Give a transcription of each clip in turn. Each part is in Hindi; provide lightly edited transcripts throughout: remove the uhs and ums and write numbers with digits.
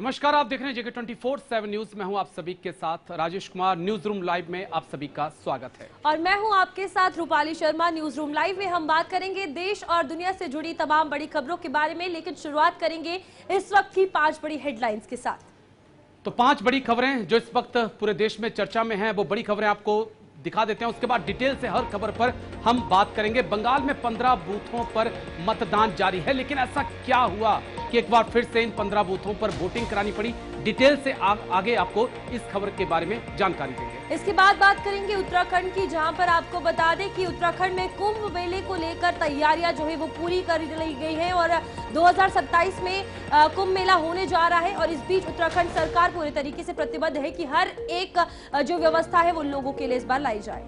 नमस्कार, आप देख रहे हैं जेके 24/7 न्यूज। मैं हूं आप सभी के साथ Rajesh Kumar. News room live में आप सभी का स्वागत है और मैं हूं आपके साथ Rupali Sharma. News room live में हम बात करेंगे देश और दुनिया से जुड़ी तमाम बड़ी खबरों के बारे में, लेकिन शुरुआत करेंगे इस वक्त की 5 बड़ी हेडलाइंस के साथ। तो 5 बड़ी खबरें जो इस वक्त पूरे देश में चर्चा में हैं, वो बड़ी खबरें आपको दिखा देते हैं। उसके बाद डिटेल से हर खबर पर हम बात करेंगे। बंगाल में 15 बूथों पर मतदान जारी है, लेकिन ऐसा क्या हुआ कि एक बार फिर से इन 15 बूथों पर वोटिंग करानी पड़ी? डिटेल से आगे आपको इस खबर के बारे में जानकारी देंगे। इसके बाद बात करेंगे उत्तराखंड की, जहां पर आपको बता दें कि उत्तराखंड में कुंभ मेले को लेकर तैयारियां जो है वो पूरी कर ली गई है और 2027 में कुंभ मेला होने जा रहा है। और इस बीच उत्तराखंड सरकार पूरे तरीके से प्रतिबद्ध है कि हर एक जो व्यवस्था है वो लोगों के लिए इस बार लाई जाए।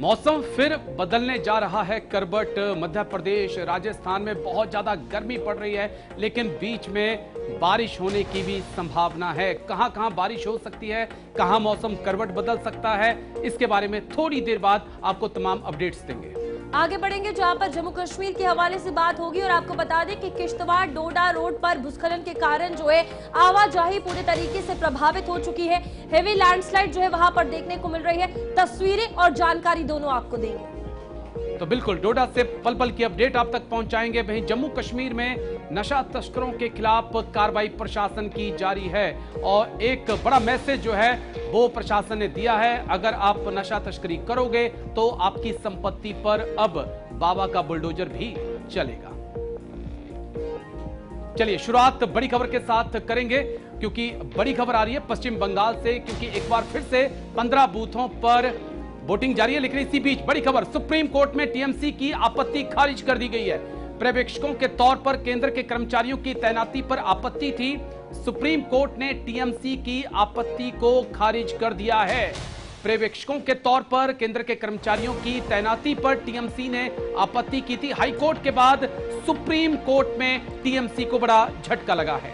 मौसम फिर बदलने जा रहा है करबट। मध्य प्रदेश, राजस्थान में बहुत ज्यादा गर्मी पड़ रही है, लेकिन बीच में बारिश होने की भी संभावना है। कहां कहां बारिश हो सकती है, कहां मौसम करवट बदल सकता है, इसके बारे में थोड़ी देर बाद आपको तमाम अपडेट्स देंगे। आगे बढ़ेंगे जहां पर जम्मू कश्मीर के हवाले से बात होगी और आपको बता दें कि किश्तवाड़ डोडा रोड पर भूस्खलन के कारण जो है आवाजाही पूरे तरीके से प्रभावित हो चुकी है। हेवी लैंडस्लाइड जो है वहां पर देखने को मिल रही है। तस्वीरें और जानकारी दोनों आपको देंगे। तो बिल्कुल डोडा से पल पल की अपडेट आप तक पहुंचाएंगे। वहीं जम्मू कश्मीर में नशा तस्करों के खिलाफ कार्रवाई प्रशासन की जारी है और एक बड़ा मैसेज जो है वो प्रशासन ने दिया है। अगर आप नशा तस्करी करोगे तो आपकी संपत्ति पर अब बाबा का बुलडोजर भी चलेगा। चलिए शुरुआत बड़ी खबर के साथ करेंगे, क्योंकि बड़ी खबर आ रही है पश्चिम बंगाल से, क्योंकि एक बार फिर से 15 बूथों पर वोटिंग जारी है। लेकिन इसी बीच बड़ी खबर, सुप्रीम कोर्ट में टीएमसी की आपत्ति खारिज कर दी गई है। पर्यवेक्षकों के तौर पर केंद्र के कर्मचारियों की तैनाती पर आपत्ति थी। सुप्रीम कोर्ट ने टीएमसी की आपत्ति को खारिज कर दिया है। पर्यवेक्षकों के तौर पर केंद्र के कर्मचारियों की तैनाती पर टीएमसी ने आपत्ति की थी। हाईकोर्ट के बाद सुप्रीम कोर्ट में टीएमसी को बड़ा झटका लगा है।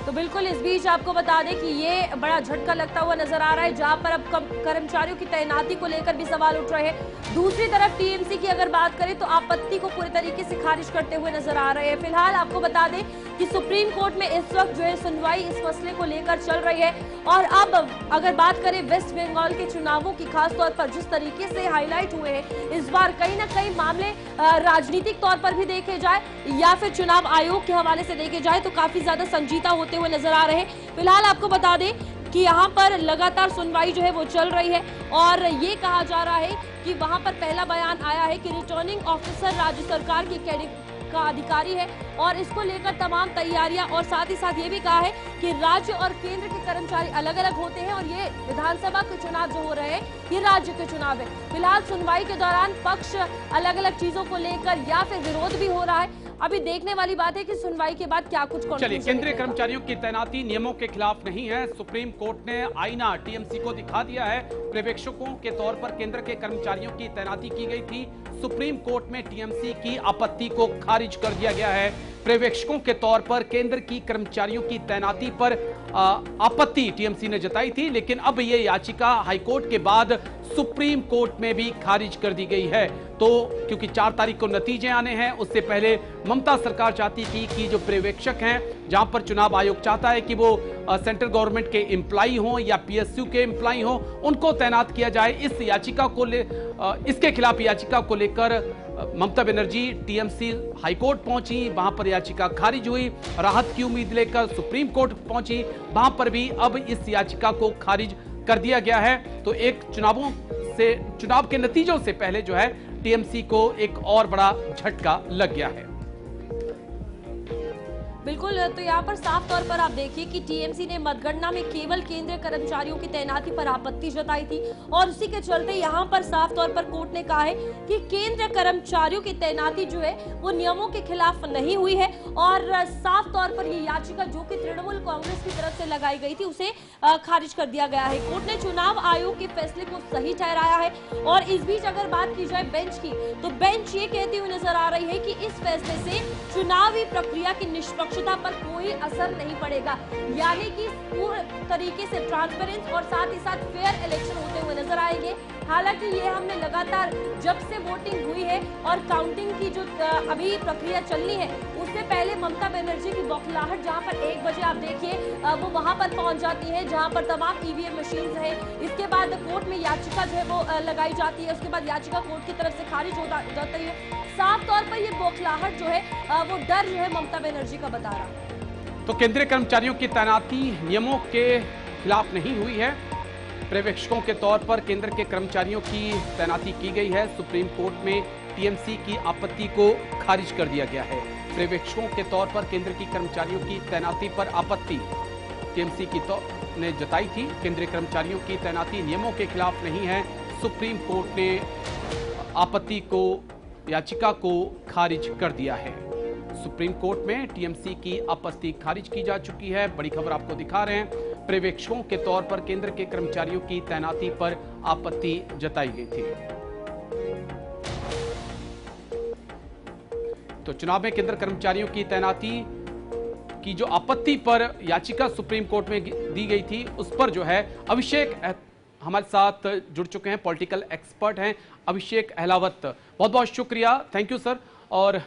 तो बिल्कुल इस बीच आपको बता दें कि ये बड़ा झटका लगता हुआ नजर आ रहा है, जहां पर अब कर्मचारियों की तैनाती को लेकर भी सवाल उठ रहे हैं। दूसरी तरफ टीएमसी की अगर बात करें तो आपत्ति को पूरी तरीके से खारिज करते हुए नजर आ रहे हैं। फिलहाल आपको बता दें कि सुप्रीम कोर्ट में इस वक्त जो है सुनवाई इस मसले को लेकर चल रही है। और अब अगर बात करें वेस्ट बंगाल के चुनावों की, खासतौर पर जिस तरीके से हाईलाइट हुए हैं इस बार, कहीं ना कहीं मामले राजनीतिक तौर पर भी देखे जाए या फिर चुनाव आयोग के हवाले से देखे जाए तो काफी ज्यादा संजीदा होते हुए नजर आ रहे हैं। फिलहाल आपको बता दें कि यहाँ पर लगातार सुनवाई जो है वो चल रही है और ये कहा जा रहा है कि वहां पर पहला बयान आया है कि रिटर्निंग ऑफिसर राज्य सरकार की कैडर का अधिकारी है और इसको लेकर तमाम तैयारियां, और साथ ही साथ ये भी कहा है कि राज्य और केंद्र के कर्मचारी अलग अलग होते हैं और ये विधानसभा के चुनाव जो हो रहे हैं ये राज्य के चुनाव है। फिलहाल सुनवाई के दौरान पक्ष अलग अलग चीजों को लेकर या फिर विरोध भी हो रहा है। अभी देखने वाली बात है कि सुनवाई के बाद क्या कुछ। चलिए, केंद्रीय कर्मचारियों की तैनाती नियमों के खिलाफ नहीं है। सुप्रीम कोर्ट ने आईना टीएमसी को दिखा दिया है। पर्यवेक्षकों के तौर पर केंद्र के कर्मचारियों की तैनाती की गई थी। सुप्रीम कोर्ट में टीएमसी की आपत्ति को खारिज कर दिया गया है। पर्यवेक्षकों के तौर पर केंद्र की कर्मचारियों की तैनाती पर आपत्ति टीएमसी ने जताई थी, लेकिन अब यह याचिका हाईकोर्ट के बाद सुप्रीम कोर्ट में भी खारिज कर दी गई है। तो क्योंकि 4 तारीख को नतीजे आने हैं, उससे पहले ममता सरकार चाहती थी कि जो पर्यवेक्षक हैं, जहां पर चुनाव आयोग चाहता है कि वो सेंट्रल गवर्नमेंट के एम्प्लॉई हो या पीएसयू के एम्प्लॉई हो, उनको तैनात किया जाए। इस याचिका को इसके खिलाफ याचिका को लेकर ममता बनर्जी टीएमसी हाईकोर्ट पहुंची, वहां पर याचिका खारिज हुई। राहत की उम्मीद लेकर सुप्रीम कोर्ट पहुंची, वहां पर भी अब इस याचिका को खारिज कर दिया गया है। तो एक चुनाव के नतीजों से पहले जो है टीएमसी को एक और बड़ा झटका लग गया है। बिल्कुल, तो यहाँ पर साफ तौर पर आप देखिए कि टीएमसी ने मतगणना में केवल केंद्रीय कर्मचारियों की तैनाती पर आपत्ति जताई थी और उसी के चलते यहाँ पर साफ तौर पर कोर्ट ने कहा है कि केंद्रीय कर्मचारियों की तैनाती जो है वो नियमों के खिलाफ नहीं हुई है। और साफ तौर पर ये याचिका जो कि तृणमूल कांग्रेस की तरफ से लगाई गई थी उसे खारिज कर दिया गया है। कोर्ट ने चुनाव आयोग के फैसले को सही ठहराया है। और इस बीच अगर बात की जाए बेंच की, तो बेंच ये कहती हुई नजर आ रही है कि इस फैसले से चुनावी प्रक्रिया की निष्पक्षता पर कोई असर नहीं पड़ेगा, यानी कि पूरे तरीके से ट्रांसपेरेंट और साथ ही साथ फेयर इलेक्शन होते हुए नजर आएंगे। हालांकि ये हमने लगातार जब से वोटिंग हुई है और काउंटिंग की जो अभी प्रक्रिया चलनी है उससे उससे पहले ममता बनर्जी की बौखलाहट, जहां पर 1 बजे आप देखिए वो वहां पर पहुंच जाती है जहां पर तमाम ईवीएम मशीन है। इसके बाद कोर्ट में याचिका जो है वो लगाई जाती है, उसके बाद याचिका कोर्ट की तरफ से खारिज हो जाती है। साफ तौर पर ये बौखलाहट जो है वो डर जो है ममता बनर्जी का बता रहा है। तो केंद्रीय कर्मचारियों की तैनाती नियमों के खिलाफ नहीं हुई है। पर्यवेक्षकों के तौर पर केंद्र के कर्मचारियों की तैनाती की गई है। सुप्रीम कोर्ट में टीएमसी की आपत्ति को खारिज कर दिया गया है। पर्यवेक्षकों के तौर पर केंद्र की कर्मचारियों की तैनाती पर आपत्ति टीएमसी की ने जताई थी। केंद्रीय कर्मचारियों की तैनाती नियमों के खिलाफ नहीं है। सुप्रीम कोर्ट ने आपत्ति को, याचिका को खारिज कर दिया है। सुप्रीम कोर्ट में टीएमसी की आपत्ति खारिज की जा चुकी है। बड़ी खबर आपको दिखा रहे हैं। पर्यवेक्षकों के तौर पर केंद्र के कर्मचारियों की तैनाती पर आपत्ति जताई गई थी। तो चुनाव में केंद्र कर्मचारियों की तैनाती की जो आपत्ति पर याचिका सुप्रीम कोर्ट में दी गई थी, उस पर जो है अभिषेक हमारे साथ जुड़ चुके हैं, पॉलिटिकल एक्सपर्ट हैं अभिषेक अहलावत। बहुत बहुत शुक्रिया, थैंक यू सर। और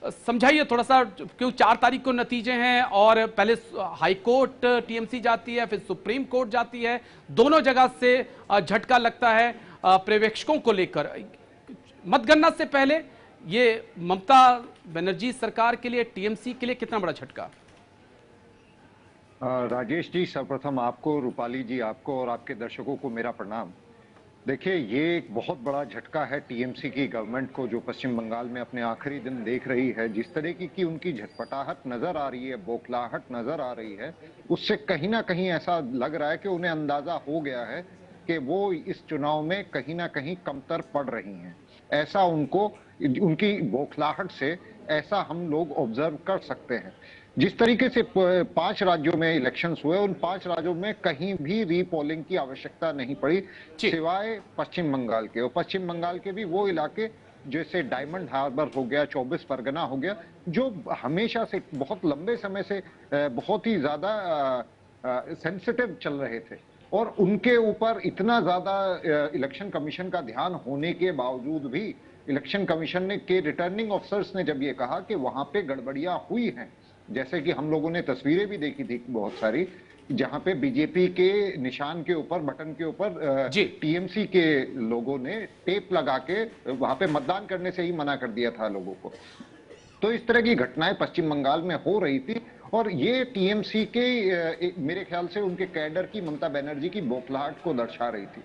समझाइए थोड़ा सा, क्यों 4 तारीख को नतीजे हैं और पहले हाई कोर्ट टीएमसी जाती है, फिर सुप्रीम कोर्ट जाती है, दोनों जगह से झटका लगता है पर्यवेक्षकों को लेकर। मतगणना से पहले ये ममता बनर्जी सरकार के लिए, टीएमसी के लिए कितना बड़ा झटका? राजेश जी, सर्वप्रथम आपको, रूपाली जी आपको और आपके दर्शकों को मेरा प्रणाम। देखिए, ये एक बहुत बड़ा झटका है टीएमसी की गवर्नमेंट को, जो पश्चिम बंगाल में अपने आखिरी दिन देख रही है। जिस तरह की उनकी झटपटाहट नजर आ रही है, बौखलाहट नजर आ रही है, उससे कहीं ना कहीं ऐसा लग रहा है कि उन्हें अंदाजा हो गया है कि वो इस चुनाव में कहीं ना कहीं कमतर पड़ रही हैं। ऐसा उनको, उनकी बौखलाहट से ऐसा हम लोग ऑब्जर्व कर सकते हैं। जिस तरीके से 5 राज्यों में इलेक्शंस हुए, उन 5 राज्यों में कहीं भी रीपोलिंग की आवश्यकता नहीं पड़ी, सिवाय पश्चिम बंगाल के। और पश्चिम बंगाल के भी वो इलाके जैसे डायमंड हार्बर हो गया, 24 परगना हो गया, जो हमेशा से बहुत लंबे समय से बहुत ही ज्यादा सेंसिटिव चल रहे थे, और उनके ऊपर इतना ज्यादा इलेक्शन कमीशन का ध्यान होने के बावजूद भी इलेक्शन कमीशन ने के रिटर्निंग ऑफिसर्स ने जब ये कहा कि वहां पे गड़बड़ियां हुई हैं, जैसे कि हम लोगों ने तस्वीरें भी देखी थी बहुत सारी, जहां पे बीजेपी के निशान के ऊपर, बटन के ऊपर टीएमसी के लोगों ने टेप लगा के वहां पे मतदान करने से ही मना कर दिया था लोगों को। तो इस तरह की घटनाएं पश्चिम बंगाल में हो रही थी, और ये टीएमसी के मेरे ख्याल से उनके कैडर की, ममता बनर्जी की बौखलाहट को दर्शा रही थी।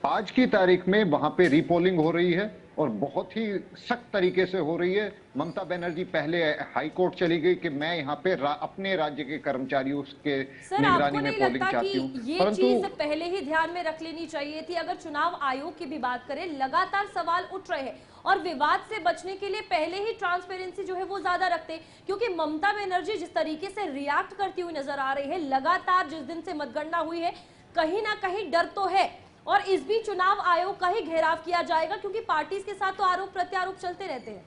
आज की तारीख में वहां पे रीपोलिंग हो रही है और बहुत ही सख्त तरीके से हो रही है। ममता बनर्जी पहले हाई कोर्ट चली गई कि मैं यहाँ पे अपने राज्य के कर्मचारियों के निगरानी में पोलिंग चाहती हूँ। ये चीज पहले ही ध्यान में रख लेनी चाहिए थी। अगर चुनाव आयोग की भी बात करें, लगातार सवाल उठ रहे हैं और विवाद से बचने के लिए पहले ही ट्रांसपेरेंसी जो है वो ज्यादा रखते, क्योंकि ममता बनर्जी जिस तरीके से रिएक्ट करती हुई नजर आ रही है लगातार, जिस दिन से मतगणना हुई है, कहीं ना कहीं डर तो है। और इस बीच चुनाव आयोग का ही घेराव किया जाएगा, क्योंकि पार्टीज के साथ तो आरोप प्रत्यारोप चलते रहते हैं।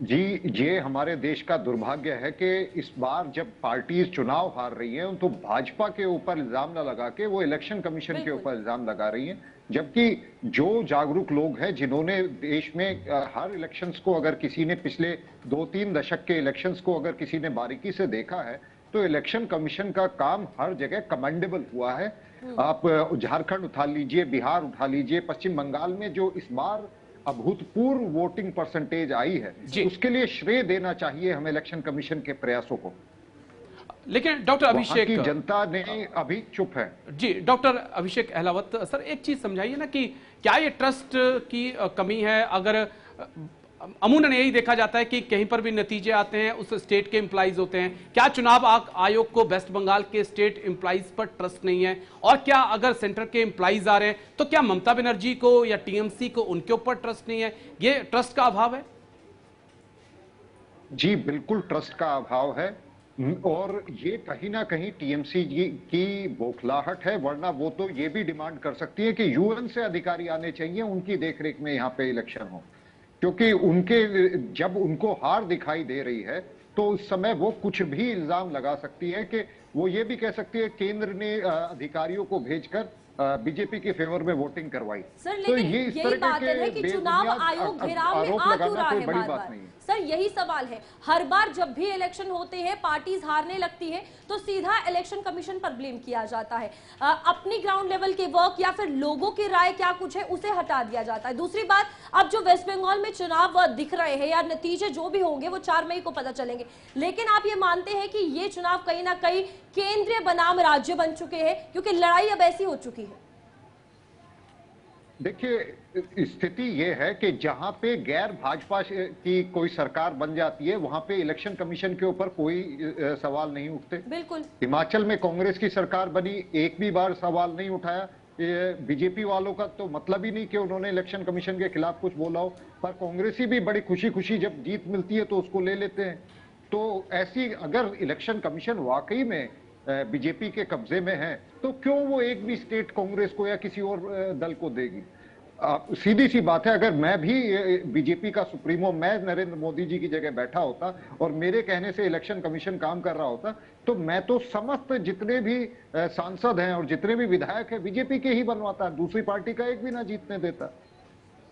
जी, ये हमारे देश का दुर्भाग्य है कि इस बार जब पार्टीज चुनाव हार रही हैं, तो भाजपा के ऊपर इल्जाम न लगा के वो इलेक्शन कमीशन के ऊपर इल्जाम लगा रही हैं। जबकि जो जागरूक लोग हैं, जिन्होंने देश में हर इलेक्शंस को, अगर किसी ने पिछले 2-3 दशक के इलेक्शंस को अगर किसी ने बारीकी से देखा है, तो इलेक्शन कमीशन का काम हर जगह कमेंडेबल हुआ है। आप झारखंड उठा लीजिए, बिहार उठा लीजिए, पश्चिम बंगाल में जो इस बार अभूतपूर्व वोटिंग परसेंटेज आई है, उसके लिए श्रेय देना चाहिए हमें इलेक्शन कमीशन के प्रयासों को। लेकिन डॉक्टर अभिषेक, की जनता ने अभी चुप है। जी डॉक्टर अभिषेक अहलावत सर, एक चीज समझाइए ना कि क्या ये ट्रस्ट की कमी है? अगर अमूमन यही देखा जाता है कि कहीं पर भी नतीजे आते हैं उस स्टेट के एम्प्लॉइज होते हैं, क्या चुनाव आयोग को वेस्ट बंगाल के स्टेट एम्प्लॉइज पर ट्रस्ट नहीं है? और क्या अगर सेंटर के एम्प्लॉइज आ रहे हैं तो क्या ममता बनर्जी को या टीएमसी को उनके ऊपर ट्रस्ट नहीं है? ये ट्रस्ट का अभाव है? जी बिल्कुल, ट्रस्ट का अभाव है, और ये कहीं ना कहीं टीएमसी की बौखलाहट है। वरना वो तो ये भी डिमांड कर सकती है कि यूएन से अधिकारी आने चाहिए, उनकी देखरेख में यहाँ पे इलेक्शन हो, क्योंकि उनके जब उनको हार दिखाई दे रही है तो उस समय वो कुछ भी इल्जाम लगा सकती है। कि वो ये भी कह सकती है केंद्र ने अधिकारियों को भेजकर बीजेपी के फेवर में वोटिंग करवाई। सर तो लेकिन ये इस यही तरह बात है कि चुनाव आयोग घेराव में आ क्यों रहा है बार बार? सर यही सवाल है, हर बार जब भी इलेक्शन होते हैं पार्टीज हारने लगती है तो सीधा इलेक्शन कमीशन पर ब्लेम किया जाता है, अपनी ग्राउंड लेवल के वर्क या फिर लोगों की राय क्या कुछ है उसे हटा दिया जाता है। दूसरी बात, अब जो वेस्ट बंगाल में चुनाव दिख रहे हैं या नतीजे जो भी होंगे वो 4 मई को पता चलेंगे, लेकिन आप ये मानते हैं कि ये चुनाव कहीं ना कहीं केंद्रीय बनाम राज्य बन चुके हैं क्योंकि लड़ाई अब ऐसी हो चुकी है? देखिए, स्थिति यह है कि जहां पे गैर भाजपा की कोई सरकार बन जाती है वहां पे इलेक्शन कमीशन के ऊपर कोई सवाल नहीं उठते। बिल्कुल। हिमाचल में कांग्रेस की सरकार बनी, एक भी बार सवाल नहीं उठाया। बीजेपी वालों का तो मतलब ही नहीं कि उन्होंने इलेक्शन कमीशन के खिलाफ कुछ बोला हो, पर कांग्रेसी भी बड़ी खुशी खुशी जब जीत मिलती है तो उसको ले लेते हैं। तो ऐसी अगर इलेक्शन कमीशन वाकई में बीजेपी के कब्जे में है तो क्यों वो एक भी स्टेट कांग्रेस को या किसी और दल को देगी? सीधी सी बात है, अगर मैं भी बीजेपी का सुप्रीमो, मैं नरेंद्र मोदी जी की जगह बैठा होता और मेरे कहने से इलेक्शन कमीशन काम कर रहा होता तो मैं तो समस्त जितने भी सांसद हैं और जितने भी विधायक हैं बीजेपी के ही बनवाता, दूसरी पार्टी का एक भी ना जीतने देता।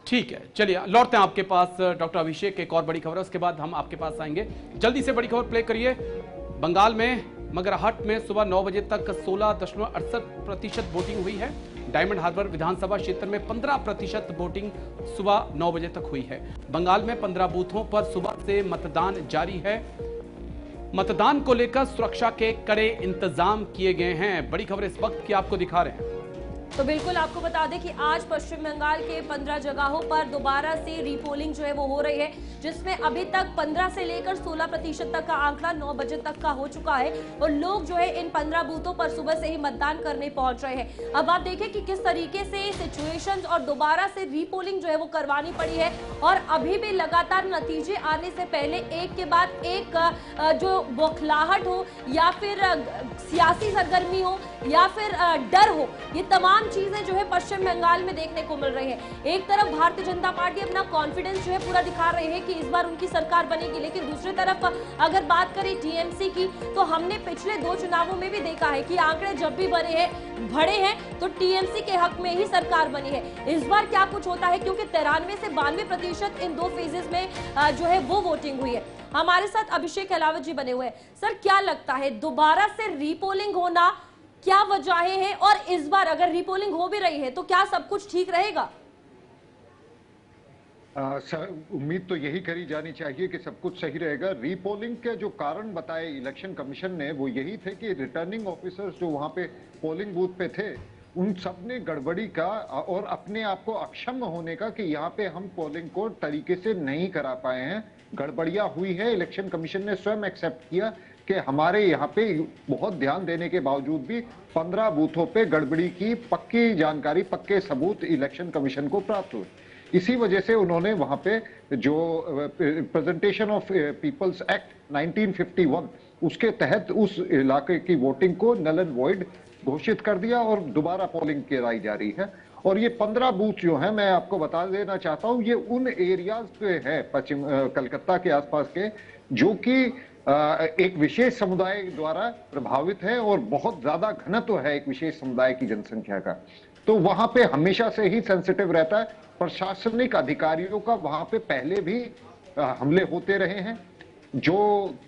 ठीक है, चलिए लौटते हैं आपके पास डॉक्टर अभिषेक। एक और बड़ी खबर है, उसके बाद हम आपके पास आएंगे। जल्दी से बड़ी खबर प्ले करिए। बंगाल में मगरहट में सुबह 9 बजे तक 16.68% वोटिंग हुई है। डायमंड हार्बर विधानसभा क्षेत्र में 15% वोटिंग सुबह 9 बजे तक हुई है। बंगाल में 15 बूथों पर सुबह से मतदान जारी है। मतदान को लेकर सुरक्षा के कड़े इंतजाम किए गए हैं। बड़ी खबर इस वक्त की आपको दिखा रहे हैं। तो बिल्कुल आपको बता दें कि आज पश्चिम बंगाल के 15 जगहों पर दोबारा से रीपोलिंग जो है वो हो रही है, जिसमें अभी तक 15 से लेकर 16% तक का आंकड़ा 9 बजे तक का हो चुका है और लोग जो है इन 15 बूथों पर सुबह से ही मतदान करने पहुंच रहे हैं। अब आप देखें कि किस तरीके से सिचुएशंस और दोबारा से रीपोलिंग जो है वो करवानी पड़ी है और अभी भी लगातार नतीजे आने से पहले एक के बाद एक जो बौखलाहट हो या फिर सियासी सरगर्मी हो या फिर डर हो, ये तमाम चीजें जो है पश्चिम बंगाल में देखने को मिल रही है। एक तरफ भारतीय जनता पार्टी अपना कॉन्फिडेंस जो है पूरा दिखा रही है कि इस बार उनकी सरकार बनेगी, लेकिन दूसरी तरफ अगर बात करें टीएमसी की तो हमने पिछले 2 चुनावों में भी देखा है कि आंकड़े जब भी बढ़े हैं तो टीएमसी के हक में ही सरकार बनी है। इस बार क्या कुछ होता है, क्योंकि 93 से 92% इन 2 फेजेस में जो है वो वोटिंग हुई है। हमारे साथ अभिषेक अहलावत जी बने हुए हैं। सर क्या लगता है दोबारा से रीपोलिंग होना क्या वजहें हैं, और इस बार अगर रीपोलिंग हो भी रही है तो क्या सब कुछ ठीक रहेगा? उम्मीद तो यही करी जानी चाहिए कि सब कुछ सही रहेगा। रीपोलिंग के जो कारण बताए इलेक्शन कमीशन ने वो यही थे कि रिटर्निंग ऑफिसर्स जो वहां पे पोलिंग बूथ पे थे उन सब ने गड़बड़ी का और अपने आप को अक्षम होने का कि यहाँ पे हम पोलिंग को तरीके से नहीं करा पाए हैं, गड़बड़ियां हुई है। इलेक्शन कमीशन ने स्वयं एक्सेप्ट किया कि हमारे यहाँ पे बहुत ध्यान देने के बावजूद भी 15 बूथों पे गड़बड़ी की पक्की जानकारी, पक्के सबूत इलेक्शन कमीशन को प्राप्त हुए। इसी वजह से उन्होंने वहां पे जो प्रेजेंटेशन ऑफ पीपल्स एक्ट 1951 उसके तहत उस इलाके की वोटिंग को नल एंड वॉइड घोषित कर दिया और दोबारा पोलिंग कराई जा रही है। और ये 15 बूथ जो हैं, मैं आपको बता देना चाहता हूं, ये उन एरियाज पे है पश्चिम कलकत्ता के आसपास के जो कि एक विशेष समुदाय द्वारा प्रभावित है और बहुत ज्यादा घनत्व है एक विशेष समुदाय की जनसंख्या का। तो वहां पे हमेशा से ही सेंसिटिव रहता है। प्रशासनिक अधिकारियों का वहां पे पहले भी हमले होते रहे हैं। जो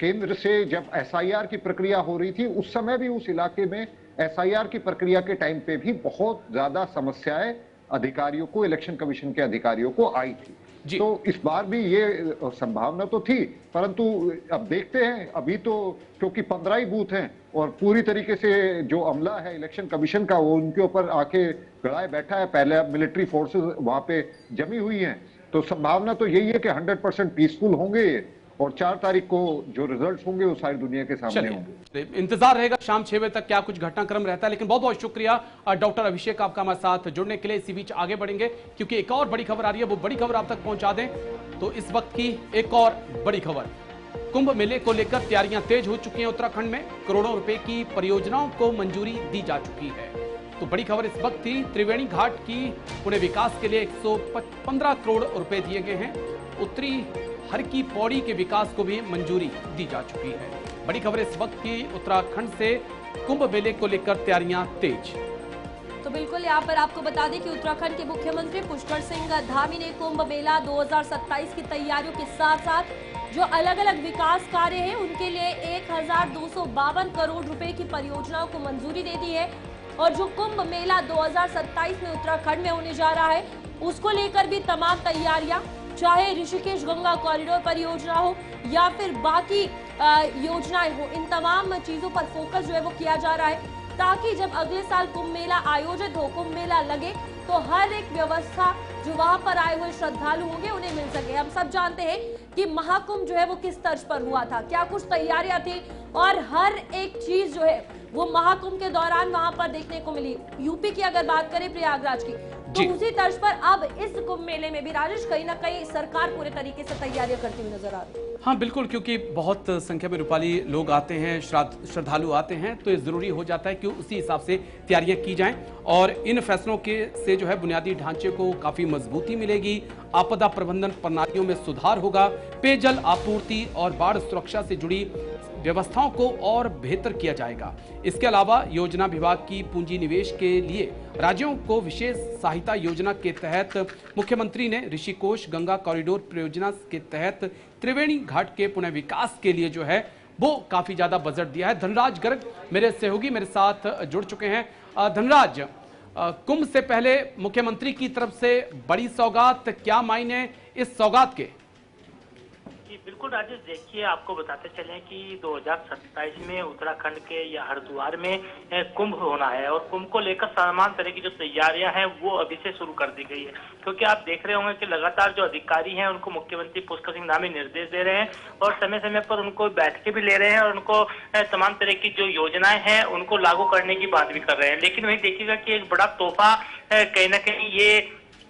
केंद्र से जब एसआईआर की प्रक्रिया हो रही थी उस समय भी उस इलाके में एसआईआर की प्रक्रिया के टाइम पे भी बहुत ज्यादा समस्याएं अधिकारियों को, इलेक्शन कमीशन के अधिकारियों को आई थी। तो इस बार भी ये संभावना तो थी, परंतु अब देखते हैं। अभी तो क्योंकि 15 ही बूथ हैं और पूरी तरीके से जो अमला है इलेक्शन कमीशन का वो उनके ऊपर आके गड़ाए बैठा है, पहले मिलिट्री फोर्सेस वहां पे जमी हुई हैं, तो संभावना तो यही है कि 100% पीसफुल होंगे और 4 तारीख को जो रिजल्ट्स होंगे वो सारी दुनिया के सामने होंगे। इंतजार रहेगा शाम 6 बजे तक क्या कुछ घटनाक्रम रहता है। लेकिन बहुत बहुत शुक्रिया डॉक्टर अभिषेक आपका हमारे साथ जुड़ने के लिए। इसी बीच आगे बढ़ेंगे क्योंकि एक और बड़ी खबर आ रही है, वो बड़ी खबर आप तक पहुंचा दें। तो इस वक्त की एक और बड़ी खबर, कुंभ मेले को लेकर तैयारियां तेज हो चुकी हैं। उत्तराखंड में करोड़ों रुपए की परियोजनाओं को मंजूरी दी जा चुकी है। तो बड़ी खबर इस वक्त थी, त्रिवेणी घाट की पुणे विकास के लिए 115 करोड़ रुपए दिए गए हैं। उत्तरी हर की पौड़ी के विकास को भी मंजूरी दी जा चुकी है। बड़ी खबर इस वक्त की, उत्तराखंड से कुंभ मेले को लेकर तैयारियां तेज। तो बिल्कुल यहाँ पर आपको बता दें कि उत्तराखंड के मुख्यमंत्री पुष्कर सिंह धामी ने कुंभ मेला 2027 की तैयारियों के साथ साथ जो अलग अलग विकास कार्य हैं उनके लिए 1252 करोड़ रुपए की परियोजनाओं को मंजूरी दे दी है। और जो कुंभ मेला 2027 में उत्तराखंड में होने जा रहा है उसको लेकर भी तमाम तैयारियां, चाहे ऋषिकेश गंगा कॉरिडोर परियोजना हो या फिर बाकी योजनाएं हो, इन तमाम चीजों पर फोकस जो है वो किया जा रहा है ताकि जब अगले साल कुंभ मेला आयोजित हो, कुंभ मेला लगे तो हर एक व्यवस्था जो वहां पर आए हुए श्रद्धालु होंगे उन्हें मिल सके। हम सब जानते हैं कि महाकुंभ जो है वो किस तर्ज पर हुआ था, क्या कुछ तैयारियां थी और हर एक चीज जो है वो महाकुंभ के दौरान वहां पर देखने को मिली। यूपी की अगर बात करें प्रयागराज की, तो उसी तर्ज पर अब इस कुंभ मेले में भी राजेश कहीं ना कहीं सरकार पूरे तरीके से तैयारियां करती हुई नजर आ रही है। हाँ बिल्कुल, क्योंकि बहुत संख्या में रूपाली लोग आते हैं, श्रद्धालु आते हैं, तो ये जरूरी हो जाता है कि उसी हिसाब से तैयारियां की जाएं और इन फैसलों के से जो है बुनियादी ढांचे को काफी मजबूती मिलेगी, आपदा प्रबंधन प्रणालियों में सुधार होगा, पेयजल आपूर्ति और बाढ़ सुरक्षा से जुड़ी व्यवस्थाओं को और बेहतर किया जाएगा। इसके अलावा योजना विभाग की पूंजी निवेश के लिए राज्यों को विशेष सहायता योजना के तहत मुख्यमंत्री ने ऋषिकेश गंगा कॉरिडोर परियोजना के तहत त्रिवेणी घाट के पुनः विकास के लिए जो है वो काफी ज्यादा बजट दिया है। धनराज गर्ग मेरे सहयोगी मेरे साथ जुड़ चुके हैं। धनराज, कुंभ से पहले मुख्यमंत्री की तरफ से बड़ी सौगात, क्या मायने इस सौगात के? बिल्कुल राजेश, देखिए आपको बताते चलें कि 2027 में उत्तराखंड के या हरिद्वार में कुंभ होना है और कुंभ को लेकर समान तरह की जो तैयारियां हैं वो अभी से शुरू कर दी गई है, क्योंकि आप देख रहे होंगे कि लगातार जो अधिकारी हैं उनको मुख्यमंत्री पुष्कर सिंह धामी निर्देश दे रहे हैं और समय समय पर उनको बैठकें भी ले रहे हैं और उनको तमाम तरह की जो योजनाएं हैं उनको लागू करने की बात भी कर रहे हैं। लेकिन वही देखिएगा कि एक बड़ा तोहफा कहीं ना कहीं ये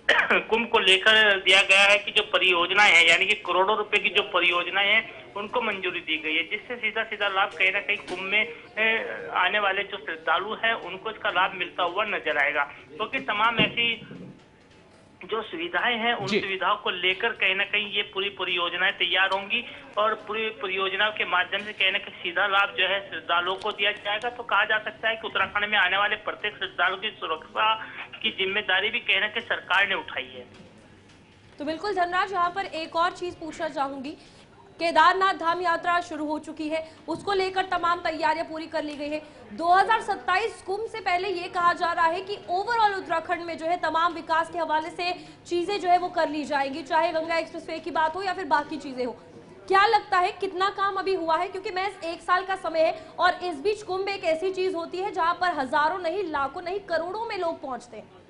कुंभ को लेकर दिया गया है कि जो परियोजनाएं हैं, यानी कि करोड़ों रुपए की जो परियोजनाएं हैं उनको मंजूरी दी गई है, जिससे सीधा सीधा लाभ कहीं ना कहीं कुंभ में आने वाले जो श्रद्धालु हैं उनको इसका लाभ मिलता हुआ नजर आएगा, क्योंकि तमाम ऐसी जो सुविधाएं हैं उन सुविधाओं को लेकर कहीं ना कहीं ये पूरी परियोजनाएं तैयार होंगी और पूरी परियोजनाओं के माध्यम से कहीं ना कहीं सीधा लाभ जो है श्रद्धालुओं को दिया जाएगा। तो कहा जा सकता है कि उत्तराखंड में आने वाले प्रत्येक श्रद्धालु की सुरक्षा की जिम्मेदारी भी कहीं ना कहीं सरकार ने उठाई है। तो बिल्कुल धनराज, यहाँ पर एक और चीज पूछना चाहूंगी, केदारनाथ धाम यात्रा शुरू हो चुकी है, उसको लेकर तमाम तैयारियां पूरी कर ली गई है। 2027 कुंभ से पहले ये कहा जा रहा है कि ओवरऑल उत्तराखंड में जो है तमाम विकास के हवाले से चीजें जो है वो कर ली जाएंगी, चाहे गंगा एक्सप्रेसवे की बात हो या फिर बाकी चीजें हो। क्या लगता है कितना काम अभी हुआ है, क्योंकि महज 1 साल का समय है और इस बीच कुंभ एक ऐसी चीज होती है जहां पर हजारों नहीं, लाखों नहीं, करोड़ों में लोग पहुंचते हैं।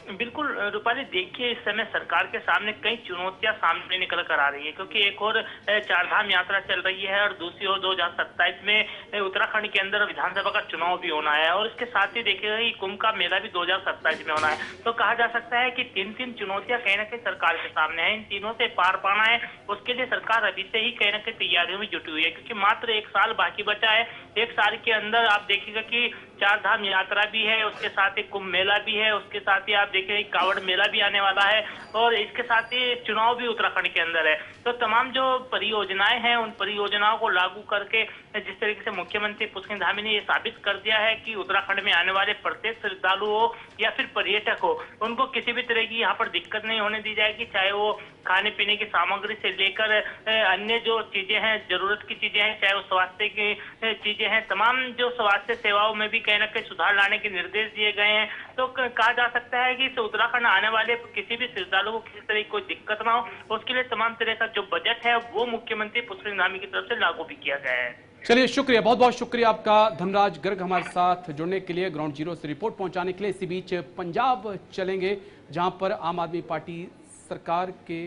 बिल्कुल रूपाली, देखिए इस समय सरकार के सामने कई चुनौतियां सामने निकल कर आ रही है, क्योंकि एक और चारधाम यात्रा चल रही है और दूसरी ओर 2027 में उत्तराखंड के अंदर विधानसभा का चुनाव भी होना है और इसके साथ ही देखिएगा कि कुंभ का मेला भी 2027 में होना है। तो कहा जा सकता है कि 3 चुनौतियां कहीं ना कहीं सरकार के सामने है, इन तीनों से पार पाना है, उसके लिए सरकार अभी से ही कहीं ना कहीं तैयारियों में जुटी हुई है, क्योंकि मात्र 1 साल बाकी बचा है। 1 साल के अंदर आप देखिएगा कि चारधाम यात्रा भी है, उसके साथ ही कुंभ मेला भी है, उसके साथ ही आप देखिए कावड़ मेला भी आने वाला है और इसके साथ ही चुनाव भी उत्तराखंड के अंदर है। तो तमाम जो परियोजनाएं हैं उन परियोजनाओं को लागू करके जिस तरीके से मुख्यमंत्री पुष्कर सिंह धामी ने ये साबित कर दिया है कि उत्तराखंड में आने वाले प्रत्येक श्रद्धालु हो या फिर पर्यटक हो, उनको किसी भी तरह की यहाँ पर दिक्कत नहीं होने दी जाएगी, चाहे वो खाने पीने की सामग्री से लेकर अन्य जो चीजें हैं, जरूरत की चीजें हैं, चाहे वो स्वास्थ्य की चीजें हैं, तमाम जो स्वास्थ्य सेवाओं में भी कहीं ना कहीं सुधार लाने के निर्देश दिए गए हैं। तो कहा जा सकता है कि उत्तराखंड आने वाले किसी भी श्रद्धालु को किसी तरह की कोई दिक्कत ना हो, उसके लिए तमाम तरह का जो बजट है वो मुख्यमंत्री पुष्कर सिंह धामी की तरफ से लागू भी किया गया है। चलिए, शुक्रिया, बहुत बहुत शुक्रिया आपका धनराज गर्ग हमारे साथ जुड़ने के लिए, ग्राउंड जीरो से रिपोर्ट पहुंचाने के लिए। इसी बीच पंजाब चलेंगे जहां पर आम आदमी पार्टी सरकार के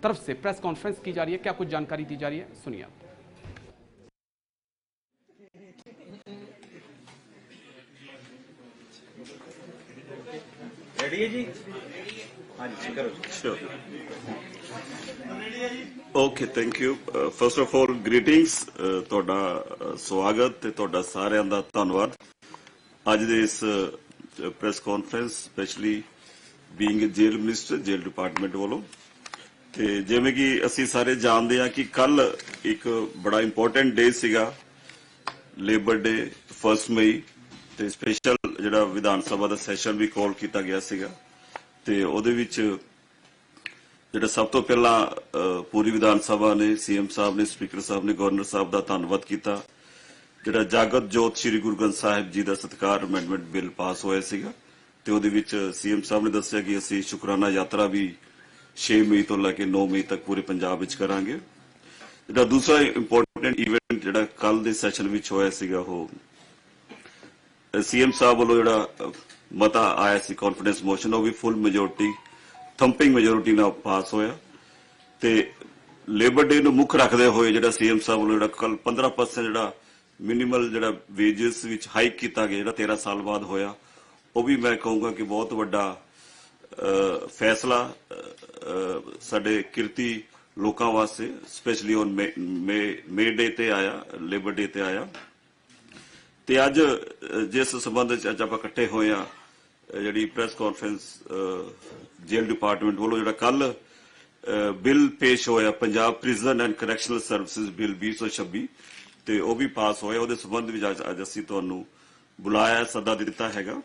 तरफ से प्रेस कॉन्फ्रेंस की जा रही है, क्या कुछ जानकारी दी जा रही है, सुनिए आप। रेडी है जी? हाँ जी, करो। Sure. Okay, thank you. First of all, greetings. ਤੁਹਾਡਾ ਸਵਾਗਤ ਤੇ ਤੁਹਾਡਾ ਸਾਰਿਆਂ ਦਾ ਧੰਨਵਾਦ। ਅੱਜ ਦੇ ਇਸ press conference specially being jail minister, jail department ਵੱਲੋਂ, ਤੇ ਜਿਵੇਂ ਕਿ ਅਸੀਂ ਸਾਰੇ ਜਾਣਦੇ ਹਾਂ ਕਿ ਕੱਲ ਇੱਕ ਬੜਾ ਇੰਪੋਰਟੈਂਟ ਡੇ ਸੀਗਾ, ਲੇਬਰ ਡੇ 1 ਮਈ, ਤੇ ਸਪੈਸ਼ਲ ਜਿਹੜਾ ਵਿਧਾਨ ਸਭਾ ਦਾ ਸੈਸ਼ਨ ਵੀ ਕਾਲ ਕੀਤਾ ਗਿਆ ਸੀਗਾ ਤੇ ਉਹਦੇ ਵਿੱਚ ਜਿਹੜਾ ਸਭ ਤੋਂ ਪਹਿਲਾਂ ਪੂਰੀ ਵਿਧਾਨ ਸਭਾ ਨੇ ਸੀਐਮ ਸਾਹਿਬ ਨੇ ਸਪੀਕਰ ਸਾਹਿਬ ਨੇ ਗਵਰਨਰ ਸਾਹਿਬ ਦਾ ਧੰਨਵਾਦ ਕੀਤਾ। ਜਿਹੜਾ ਜਾਗਤ ਜੋਤ ਸ੍ਰੀ ਗੁਰੂ ਗ੍ਰੰਥ ਸਾਹਿਬ ਜੀ ਦਾ ਸਤਿਕਾਰ ਅਮੈਂਡਮੈਂਟ ਬਿੱਲ ਪਾਸ ਹੋਇਆ ਸੀਗਾ ਤੇ ਉਹਦੇ ਵਿੱਚ ਸੀਐਮ ਸਾਹਿਬ ਨੇ ਦੱਸਿਆ ਕਿ ਅਸੀਂ ਸ਼ੁਕਰਾਨਾ ਯਾਤਰਾ ਵੀ 6 ਮਈ ਤੋਂ ਲੈ ਕੇ 9 ਮਈ ਤੱਕ ਪੂਰੇ ਪੰਜਾਬ ਵਿੱਚ ਕਰਾਂਗੇ। ਜਿਹੜਾ ਦੂਸਰਾ ਇੰਪੋਰਟੈਂਟ ਇਵੈਂਟ ਜਿਹੜਾ ਕੱਲ ਦੇ ਸੈਸ਼ਨ ਵਿੱਚ ਹੋਇਆ ਸੀਗਾ ਉਹ ਸੀਐਮ ਸਾਹਿਬ ਵੱਲੋਂ ਜਿਹੜਾ ਮਤਾ ਆਇਆ ਸੀ ਕੌਨਫੀਡੈਂਸ ਮੋਸ਼ਨ ਉਹ ਵੀ ਫੁੱਲ ਮੈਜੋਰਟੀ ਥੰਪਿੰਗ ਮੈਜੋਰਟੀ ਨਾਲ ਪਾਸ ਹੋਇਆ ਤੇ ਲੇਬਰ ਡੇ ਨੂੰ ਮੁੱਖ ਰੱਖਦੇ ਹੋਏ ਜਿਹੜਾ ਸੀਐਮ ਸਾਹਿਬ ਵੱਲੋਂ ਜਿਹੜਾ ਕੱਲ 15% ਜਿਹੜਾ ਮਿਨੀਮਲ ਜਿਹੜਾ ਵੇਜਸ ਵਿੱਚ ਹਾਈਕ ਕੀਤਾ ਗਿਆ ਜਿਹੜਾ 13 ਸਾਲ ਬਾਅਦ ਹੋਇਆ ਉਹ ਵੀ ਮੈਂ ਕਹੂੰਗਾ ਕਿ ਬਹੁਤ ਵੱਡਾ ਫੈਸਲਾ ਸਾਡੇ ਕਿਰਤੀ ਲੋਕਾਂ ਵਾਸਤੇ ਸਪੈਸ਼ਲੀ ਔਨ ਮੇ ਡੇ ਤੇ ਆਇਆ ਲੇਬਰ ਡੇ ਤੇ ਆਇਆ ਤੇ ਅੱਜ ਜਿਸ ਸੰਬੰਧ ਵਿੱਚ ਅੱਜ ਆਪਾਂ ਇਕੱਠੇ ਹੋਏ ਆ ਜਿਹੜੀ ਪ੍ਰੈਸ ਕਾਨਫਰੰਸ ਜੇਲ੍ਹ ਡਿਪਾਰਟਮੈਂਟ ਵੱਲੋਂ ਜਿਹੜਾ ਕੱਲ ਬਿੱਲ ਪੇਸ਼ ਹੋਇਆ Punjab prison and correctional services bill 2026 ਤੇ ਉਹ ਵੀ ਪਾਸ ਹੋਇਆ ਉਹਦੇ ਸੰਬੰਧ ਵਿੱਚ ਅੱਜ ਅਸੀਂ ਤੁਹਾਨੂੰ ਬੁਲਾਇਆ ਸੱਦਾ ਦਿੱਤਾ ਹੈਗਾ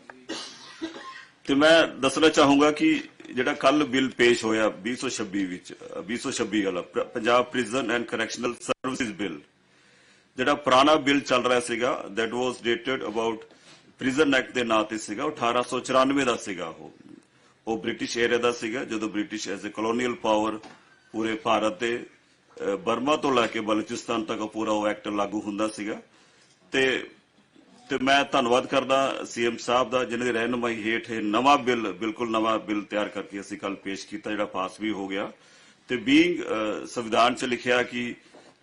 ਤੇ ਮੈਂ ਦੱਸਣਾ ਚਾਹੂੰਗਾ ਕਿ ਜਿਹੜਾ ਕੱਲ ਬਿੱਲ ਪੇਸ਼ ਹੋਇਆ 2026 ਵਾਲਾ Punjab prison and correctional services bill ਜਿਹੜਾ ਪੁਰਾਣਾ ਬਿੱਲ ਚੱਲ ਰਿਹਾ ਸੀਗਾ that was dated about prison act ਦੇ ਨਾਂ ਤੇ ਸੀਗਾ 1894 ਦਾ ਸੀਗਾ ਉਹ ਬ੍ਰਿਟਿਸ਼ ਏਰੀਆ ਦਾ ਸੀਗਾ ਜਦੋਂ British as a colonial power ਪੂਰੇ ਭਾਰਤ ਤੇ ਬਰਮਾ ਤੋਂ ਲੈ ਕੇ ਬਲੂਚਿਸਤਾਨ ਤੱਕ ਪੂਰਾ ਉਹ ਐਕਟ ਲਾਗੂ ਹੁੰਦਾ ਸੀਗਾ ਤੇ ਮੈਂ ਧੰਨਵਾਦ ਕਰਦਾ ਸੀਐਮ ਸਾਹਿਬ ਦਾ ਜਿਨ੍ਹਾਂ ਦੀ ਰਹਿਨੁਮਾਈ ਹੇਠ ਇਹ ਨਵਾਂ ਬਿੱਲ ਬਿਲਕੁਲ ਨਵਾਂ ਬਿੱਲ ਤਿਆਰ ਕਰਕੇ ਅਸੀਂ ਕੱਲ ਪੇਸ਼ ਕੀਤਾ ਜਿਹੜਾ ਪਾਸ ਵੀ ਹੋ ਗਿਆ ਤੇ ਬੀਇੰਗ ਸੰਵਿਧਾਨ 'ਚ ਲਿਖਿਆ ਕਿ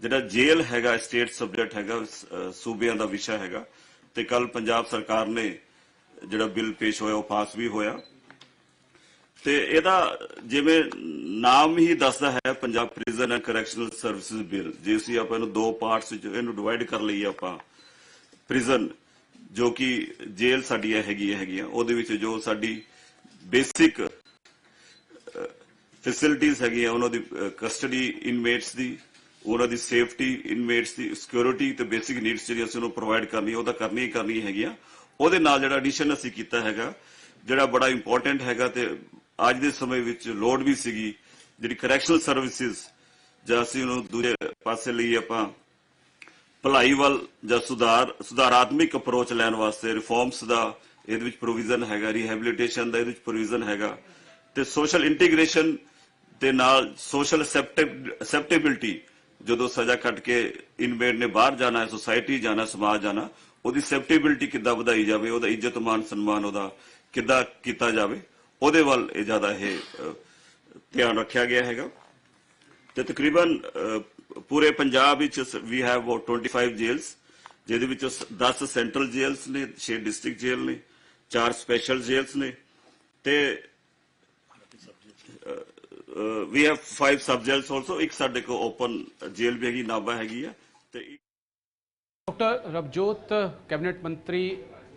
ਜਿਹੜਾ ਜੇਲ੍ਹ ਹੈਗਾ ਸਟੇਟ ਸਬਜੈਕਟ ਹੈਗਾ ਸੂਬਿਆਂ ਦਾ ਵਿਸ਼ਾ ਹੈਗਾ ਤੇ ਕੱਲ ਪੰਜਾਬ ਸਰਕਾਰ ਨੇ ਜਿਹੜਾ ਬਿੱਲ ਪੇਸ਼ ਹੋਇਆ ਉਹ ਪਾਸ ਵੀ ਹੋਇਆ ਤੇ ਇਹਦਾ ਜਿਵੇਂ ਨਾਮ ਹੀ ਦੱਸਦਾ ਹੈ Punjab prison and correctional services bill ਜੇ ਅਸੀਂ ਆਪਾਂ ਇਹਨੂੰ ਦੋ ਪਾਰਟਸ ਵਿੱਚ ਇਹਨੂੰ ਡਿਵਾਈਡ ਕਰ ਲਈਏ ਆਪਾਂ ਪ੍ਰਿਜ਼ਨ ਜੋ ਕਿ ਜੇਲ੍ਹ ਸਾਡੀ ਹੈਗੀਆਂ ਉਹਦੇ ਵਿੱਚ ਜੋ ਸਾਡੀ ਬੇਸਿਕ ਫੈਸਿਲਿਟੀਜ਼ ਹੈਗੀਆਂ ਉਹਨਾਂ ਦੀ ਕਸਟਡੀ ਇਨਮੇਟਸ ਦੀ ਉਹਨਾਂ ਦੀ ਸੇਫਟੀ ਇਨਮੇਟਸ ਦੀ ਸਿਕਿਉਰਿਟੀ ਤੇ ਬੇਸਿਕ ਨੀਡਸ ਜਿਹੜੀ ਅਸੀਂ ਉਹਨੂੰ ਪ੍ਰੋਵਾਈਡ ਕਰਨੀ ਉਹ ਤਾਂ ਕਰਨੀ ਹੈਗੀਆਂ ਉਹਦੇ ਨਾਲ ਜਿਹੜਾ ਐਡੀਸ਼ਨ ਅਸੀਂ ਕੀਤਾ ਹੈਗਾ ਜਿਹੜਾ ਬੜਾ ਇੰਪੋਰਟੈਂਟ ਹੈਗਾ ਤੇ ਅੱਜ ਦੇ ਸਮੇਂ ਵਿੱਚ ਲੋੜ ਵੀ ਸੀਗੀ ਜਿਹੜੀ ਕਰੈਕਸ਼ਨਲ ਸਰਵਿਸਿਜ਼ ਜਾਂ ਅਸੀਂ ਉਹਨੂੰ ਦੂਜੇ ਪਾਸੇ ਲਈ ਆਪਾਂ ਭਲਾਈ ਵੱਲ ਜਾਂ ਸੁਧਾਰਾਤਮਕ ਅਪਰੋਚ ਲੈਣ ਵਾਸਤੇ ਰਿਫਾਰਮਸ ਦਾ ਇਹਦੇ ਵਿੱਚ ਪ੍ਰੋਵੀਜ਼ਨ ਹੈਗਾ ਰੀਹੈਬਿਲਿਟੇਸ਼ਨ ਦਾ ਇਹਦੇ ਵਿੱਚ ਪ੍ਰੋਵੀਜ਼ਨ ਹੈਗਾ ਤੇ ਸੋਸ਼ਲ ਇੰਟੀਗ੍ਰੇਸ਼ਨ ਦੇ ਨਾਲ ਸੋਸ਼ਲ ਅਸੈਪਟੇਬਿਲਿਟੀ ਜਦੋਂ ਸਜ਼ਾ ਕੱਟ ਕੇ ਇਨਮੇਟ ਨੇ ਬਾਹਰ ਜਾਣਾ ਹੈ ਸੋਸਾਇਟੀ ਜਾਣਾ ਸਮਾਜ ਜਾਣਾ ਉਹਦੀ ਅਸੈਪਟੇਬਿਲਿਟੀ ਕਿੱਦਾਂ ਵਧਾਈ ਜਾਵੇ ਉਹਦਾ ਇੱਜ਼ਤ ਮਾਨ ਸਨਮਾਨ ਉਹਦਾ ਕਿੱਦਾਂ ਕੀਤਾ ਜਾਵੇ ਉਹਦੇ ਵੱਲ ਇਹ ਜ਼ਿਆਦਾ ਇਹ ਧਿਆਨ ਰੱਖਿਆ ਗਿਆ ਹੈਗਾ ਤੇ ਤਕਰੀਬਨ ਪੂਰੇ ਪੰਜਾਬ ਵਿੱਚ ਵੀ ਹੈਵ ਅਬਾਊਟ 25 ਜੇਲਸ ਜਿਹਦੇ ਵਿੱਚ 10 ਸੈਂਟਰਲ ਜੇਲਸ ਨੇ 6 ਡਿਸਟ੍ਰਿਕਟ ਜੇਲ੍ਹ ਨੇ 4 ਸਪੈਸ਼ਲ ਜੇਲਸ ਨੇ ਤੇ we have 5 sub jails also ਇੱਕ ਸਾਡੇ ਕੋ ਓਪਨ ਜੇਲ੍ਹ ਵੀ ਹੈਗੀ ਨਾਭਾ ਹੈਗੀ ਆ ਤੇ डॉक्टर रवजोत कैबिनेट मंत्री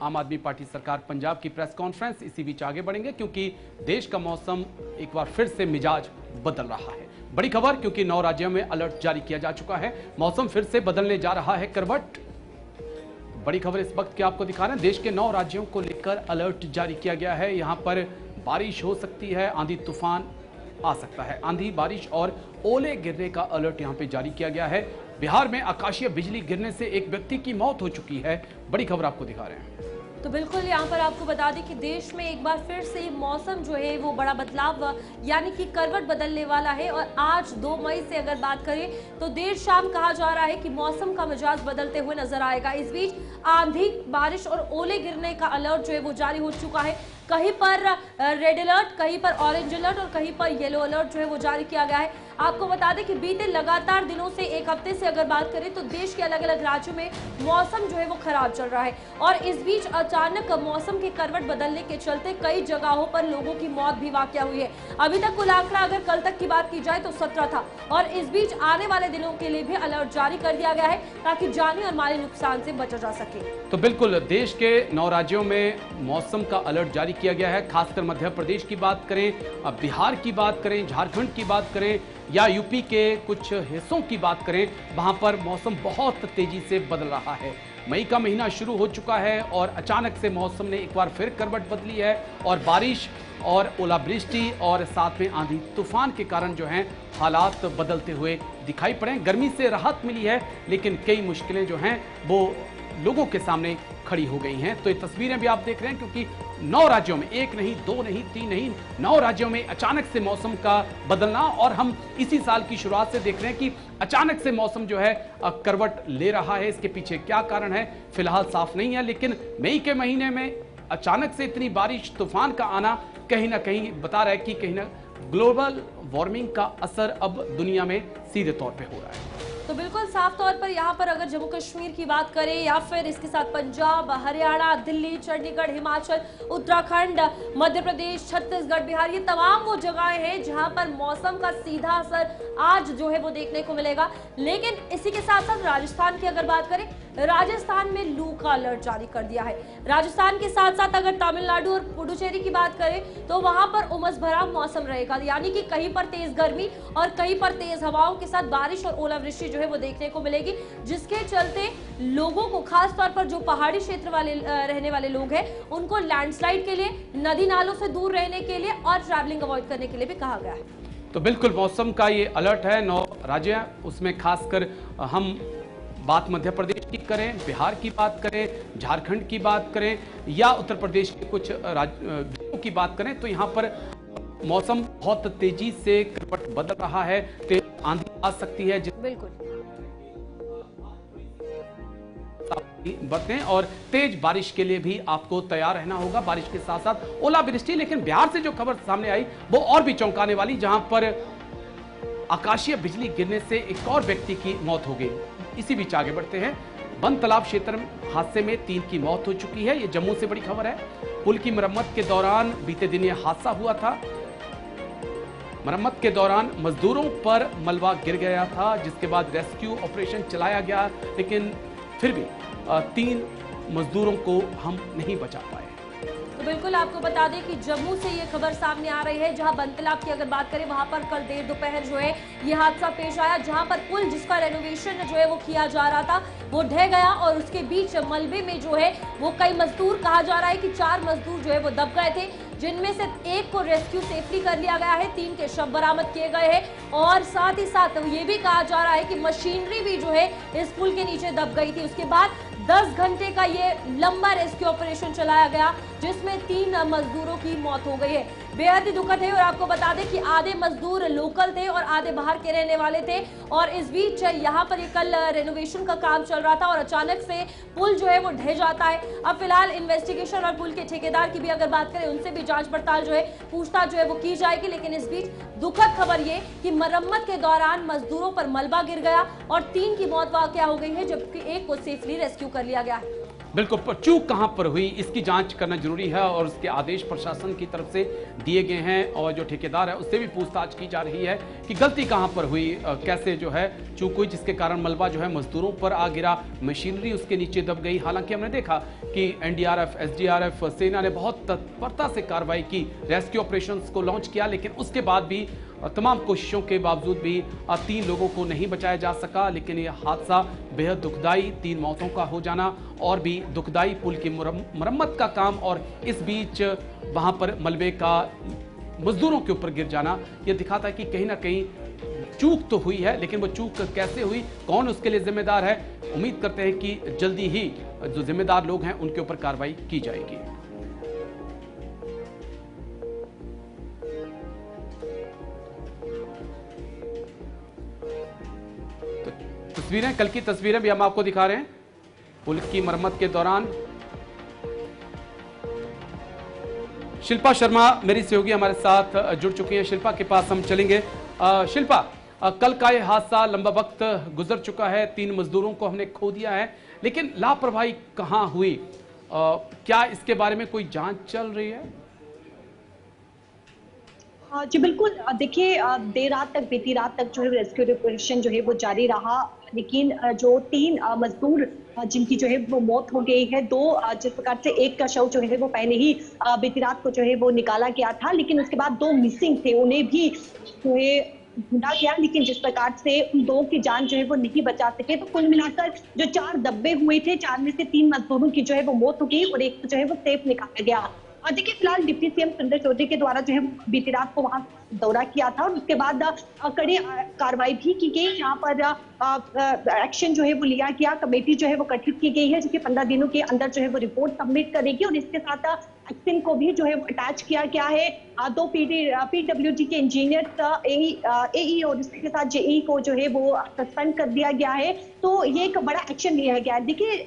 आम आदमी पार्टी सरकार पंजाब की प्रेस कॉन्फ्रेंस इसी बीच आगे बढ़ेंगे क्योंकि देश का मौसम एक बार फिर से मिजाज बदल रहा है। बड़ी खबर क्योंकि 9 राज्यों में अलर्ट जारी किया जा चुका है, मौसम फिर से बदलने जा रहा है करवट। बड़ी खबर इस वक्त की आपको दिखा रहे हैं, देश के 9 राज्यों को लेकर अलर्ट जारी किया गया है। यहाँ पर बारिश हो सकती है, आंधी तूफान आ सकता है, आंधी बारिश और ओले गिरने का अलर्ट यहाँ पे जारी किया गया है। बिहार में आकाशीय बिजली गिरने से एक व्यक्ति की मौत हो चुकी है। बड़ी खबर आपको दिखा रहे हैं। तो बिल्कुल यहाँ पर आपको बता दें कि देश में एक बार फिर से मौसम जो है वो बड़ा बदलाव यानी कि करवट बदलने वाला है और आज 2 मई से अगर बात करें तो देर शाम कहा जा रहा है कि मौसम का मिजाज बदलते हुए नजर आएगा। इस बीच आंधी बारिश और ओले गिरने का अलर्ट जो है वो जारी हो चुका है। कहीं पर रेड अलर्ट, कहीं पर ऑरेंज अलर्ट और कहीं पर येलो अलर्ट जो है वो जारी किया गया है। आपको बता दें कि बीते लगातार दिनों से एक हफ्ते से अगर बात करें तो देश के अलग अलग राज्यों में मौसम जो है वो खराब चल रहा है और इस बीच अचानक मौसम के करवट बदलने के चलते कई जगहों पर लोगों की मौत भी वाकया हुई है। अभी तक कुल आंकड़ा अगर कल तक की बात की जाए तो 17 था और इस बीच आने वाले दिनों के लिए भी अलर्ट जारी कर दिया गया है ताकि जानी और माली नुकसान से बचा जा सके। तो बिल्कुल देश के 9 राज्यों में मौसम का अलर्ट जारी किया गया है। खासकर मध्य प्रदेश की बात करें, बिहार की बात करें, झारखंड की बात करें या यूपी के कुछ हिस्सों की बात करें, वहां पर मौसम बहुत तेजी से बदल रहा है। मई का महीना शुरू हो चुका है और अचानक से मौसम ने एक बार फिर करवट बदली है और बारिश और ओलावृष्टि और साथ में आंधी तूफान के कारण जो है हालात बदलते हुए दिखाई पड़े। गर्मी से राहत मिली है लेकिन कई मुश्किलें जो हैं वो लोगों के सामने खड़ी हो गई हैं। तो ये तस्वीरें भी आप देख रहे हैं क्योंकि 9 राज्यों में, 1 नहीं, 2 नहीं, 3 नहीं, 9 राज्यों में अचानक से मौसम का बदलना, और हम इसी साल की शुरुआत से देख रहे हैं कि अचानक से मौसम जो है करवट ले रहा है। इसके पीछे क्या कारण है फिलहाल साफ नहीं है, लेकिन मई के महीने में अचानक से इतनी बारिश, तूफान का आना कहीं ना कहीं बता रहा है कि कहीं ना ग्लोबल वार्मिंग का असर अब दुनिया में सीधे तौर पे हो रहा है। तो बिल्कुल साफ तौर पर यहाँ पर अगर जम्मू कश्मीर की बात करें या फिर इसके साथ पंजाब, हरियाणा, दिल्ली, चंडीगढ़, हिमाचल, उत्तराखंड, मध्य प्रदेश, छत्तीसगढ़, बिहार, ये तमाम वो जगहें हैं जहाँ पर मौसम का सीधा असर आज जो है वो देखने को मिलेगा। लेकिन इसी के साथ साथ राजस्थान की अगर बात करें, राजस्थान में लू का अलर्ट जारी कर दिया है। राजस्थान के साथ साथ अगर तमिलनाडु और पुडुचेरी की बात करें तो वहां पर उमस भरा मौसम रहेगा, यानी कि कहीं पर तेज गर्मी और कहीं पर तेज हवाओं के साथ बारिश और ओलावृष्टि जो है वो देखने को मिलेगी, जिसके चलते लोगों को, खास तौर पर जो पहाड़ी क्षेत्र वाले रहने वाले लोग हैं, उनको लैंडस्लाइड के लिए, नदी नालों से दूर रहने के लिए और ट्रैवलिंग अवॉइड करने के लिए भी कहा गया है। तो बिल्कुल मौसम का ये अलर्ट है 9 राज्य, उसमें खासकर हम बात मध्य प्रदेश की करें, बिहार की बात करें, झारखंड की बात करें या उत्तर प्रदेश के कुछ राज्यों की बात करें, तो यहाँ पर मौसम बहुत तेजी से करवट बदल रहा है। तेज आंधी आ सकती है, बिल्कुल बरतें, और तेज बारिश के लिए भी आपको तैयार रहना होगा। बारिश के साथ साथ ओलावृष्टि। लेकिन बिहार से जो खबर सामने आई वो और भी चौंकाने वाली, जहां पर आकाशीय बिजली गिरने से एक और व्यक्ति की मौत हो गई। इसी बीच आगे बढ़ते हैं। बंद तालाब क्षेत्र में हादसे में 3 की मौत हो चुकी है। ये जम्मू से बड़ी खबर है। पुल की मरम्मत के दौरान बीते दिन यह हादसा हुआ था। मरम्मत के दौरान मजदूरों पर मलबा गिर गया था, जिसके बाद रेस्क्यू ऑपरेशन चलाया गया, लेकिन फिर भी 3 मजदूरों को हम नहीं बचा पाए। तो बिल्कुल आपको बता दें कि जम्मू से ये खबर सामने आ रही है, जहां बंद तालाब की अगर बात करें वहां पर कल देर दोपहर जो है ये हादसा पेश आया, जहां पर पुल जिसका रेनोवेशन जो है वो किया जा रहा था वो ढह गया और उसके बीच मलबे में जो है वो कई मजदूर, कहा जा रहा है कि 4 मजदूर जो है वो दब गए थे, जिनमें से 1 को रेस्क्यू सेफली कर लिया गया है, 3 के शव बरामद किए गए हैं और साथ ही साथ ये भी कहा जा रहा है कि मशीनरी भी जो है इस पुल के नीचे दब गई थी। उसके बाद 10 घंटे का ये लंबा रेस्क्यू ऑपरेशन चलाया गया, जिसमें 3 मजदूरों की मौत हो गई है। बेहद ही दुखद है और आपको बता दें कि आधे मजदूर लोकल थे और आधे बाहर के रहने वाले थे, और इस बीच यहाँ पर कल रेनोवेशन का काम चल रहा था और अचानक से पुल जो है वो ढह जाता है। अब फिलहाल इन्वेस्टिगेशन और पुल के ठेकेदार की भी अगर बात करें, उनसे भी जांच पड़ताल जो है, पूछताछ जो है वो की जाएगी। लेकिन इस बीच दुखद खबर ये कि मरम्मत के दौरान मजदूरों पर मलबा गिर गया और 3 की मौत वाकया हो गई है, जबकि 1 को सेफली रेस्क्यू कर लिया गया है। बिल्कुल, पर चूक कहां पर हुई इसकी जांच करना जरूरी है और उसके आदेश प्रशासन की तरफ से दिए गए हैं और जो ठेकेदार है उससे भी पूछताछ की जा रही है कि गलती कहां पर हुई, कैसे जो है चूक हुई, जिसके कारण मलबा जो है मजदूरों पर आ गिरा, मशीनरी उसके नीचे दब गई। हालांकि हमने देखा कि एनडीआरएफ, एसडीआरएफ, सेना ने बहुत तत्परता से कार्रवाई की, रेस्क्यू ऑपरेशंस को लॉन्च किया, लेकिन उसके बाद भी तमाम कोशिशों के बावजूद भी 3 लोगों को नहीं बचाया जा सका। लेकिन यह हादसा बेहद दुखदाई, 3 मौतों का हो जाना और भी दुखदाई, पुल की मरम्मत का काम और इस बीच वहां पर मलबे का मजदूरों के ऊपर गिर जाना, यह दिखाता है कि कहीं ना कहीं चूक तो हुई है, लेकिन वो चूक कैसे हुई, कौन उसके लिए जिम्मेदार है। उम्मीद करते हैं कि जल्दी ही जो जिम्मेदार लोग हैं उनके ऊपर कार्रवाई की जाएगी। तस्वीरें, कल की तस्वीरें भी हम आपको दिखा रहे हैं। पुल की मरम्मत के दौरान शिल्पा शर्मा मेरी सहयोगी हमारे साथ जुड़ चुकी हैं। शिल्पा के पास हम चलेंगे। शिल्पा, कल का यह हादसा लंबा वक्त गुजर चुका है, 3 मजदूरों को हमने खो दिया है, लेकिन लापरवाही कहां हुई, क्या इसके बारे में कोई जांच चल रही है? जी बिल्कुल, देखिए देर रात तक, बीती रात तक जो है रेस्क्यू ऑपरेशन जो है वो जारी रहा, लेकिन जो 3 मजदूर जिनकी जो है वो मौत हो गई है, 2 जिस प्रकार से 1 का शव जो है वो पहले ही बीती रात को जो है वो निकाला गया था, लेकिन उसके बाद 2 मिसिंग थे, उन्हें भी जो है ढूंढा गया, लेकिन जिस प्रकार से उन 2 की जान जो है वो नहीं बचा सके, तो कुल मिलाकर जो 4 दब्बे हुए थे, 4 में से 3 मजदूरों की जो है वो मौत हो गई और एक जो है वो सेफ निकाला गया। और देखिए फिलहाल डिप्टी सीएम सुंदर चौधरी के द्वारा जो है बीती रात को वहां दौरा किया था और उसके बाद कड़ी कार्रवाई भी की गई। यहाँ पर एक्शन जो है वो लिया गया, कमेटी जो है वो गठित की गई है जो कि 15 दिनों के अंदर जो है वो रिपोर्ट सबमिट करेगी और इसके साथ एक्शन को भी जो है वो अटैच किया गया है। 2 PWD के इंजीनियर AE और इसके साथ JE को जो है वो सस्पेंड कर दिया गया है। तो ये एक बड़ा एक्शन लिया गया है। देखिए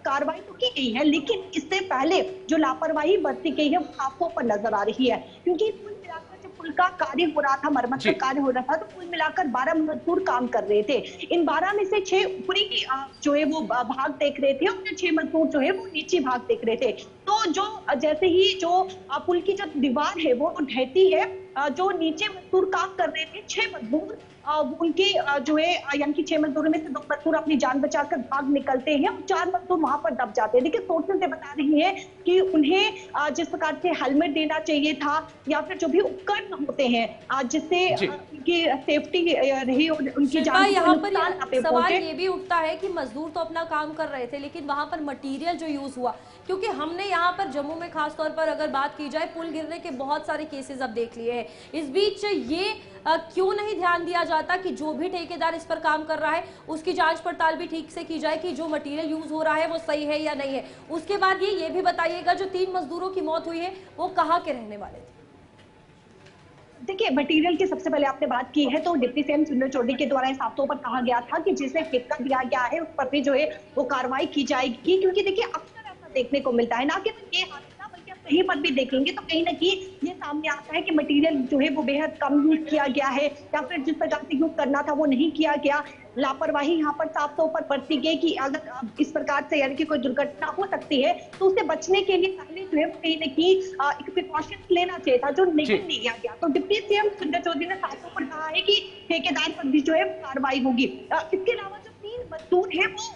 कार्रवाई तो की गई है, लेकिन इससे पहले जो लापरवाही बरती गई है वो आंखों पर नजर आ रही है, क्योंकि कुल मिलाकर जो पुल का कार्य हो रहा था, मरम्मत का कार्य हो रहा था, तो कुल मिलाकर 12 मजदूर काम कर रहे थे। इन 12 में से 6 ऊपरी जो है वो भाग देख रहे थे और 6 मजदूर जो है वो नीचे भाग देख रहे थे। तो जो जैसे ही जो पुल की जो दीवार है वो ढहती है, जो नीचे मजदूर काम कर रहे थे 6 मजदूर उनके जो है यानी कि 6 मजदूरों में से 2 मजदूर अपनी जान बचाकर भाग निकलते हैं और 4 मजदूर वहां पर दब जाते हैं। देखिए सोर्सेज से बता रही है कि उन्हें जिस प्रकार से हेलमेट देना चाहिए था या फिर जो भी उपकरण होते हैं जिससे उनकी सेफ्टी रही और उनकी जान यहाँ पर सवाल ये भी उठता है कि मजदूर तो अपना काम कर रहे थे, लेकिन वहां पर मटेरियल जो यूज हुआ, क्योंकि हमने यहाँ पर जम्मू में खासतौर पर अगर बात की जाए पुल गिरने के बहुत सारे केसेस अब देख लिए हैं। इस बीच ये क्यों नहीं ध्यान दिया जाता कि जो भी ठेकेदार इस पर काम कर रहा है उसकी जांच पड़ताल भी ठीक से की जाए कि जो मटेरियल यूज हो रहा है वो सही है या नहीं है। उसके बाद ये भी बताइएगा जो 3 मजदूरों की मौत हुई है वो कहाँ के रहने वाले थे? देखिए मटेरियल की सबसे पहले आपने बात की है तो डिप्टी सीएम सुंदर चौधरी के द्वारा साफ तौर पर कहा गया था कि जिसे ठेका दिया गया है उस पर भी जो है वो कार्रवाई की जाएगी, क्योंकि देखिए अक्सर ऐसा देखने को मिलता है, ना केवल ये हादसा बल्कि आप कहीं पर भी देखेंगे तो कहीं ना कहीं ये सामने आता है कि मटेरियल जो है वो बेहद कम यूज किया गया है या फिर जिस प्रकार से यूज करना था वो नहीं किया गया। लापरवाही यहाँ पर साफ तौर पर बरती गई कि अगर इस प्रकार से यानी कि कोई दुर्घटना हो सकती है तो उससे बचने के लिए पहले जो है कहीं ना कहीं एक प्रिकॉशंस लेना चाहिए था जो नहीं लिया गया। तो डिप्टी सीएम सुंदर चौधरी ने साफ तौर पर कहा है कि ठेकेदार पर भी जो है कार्रवाई होगी। इसके अलावा जो 3 मजदूर है वो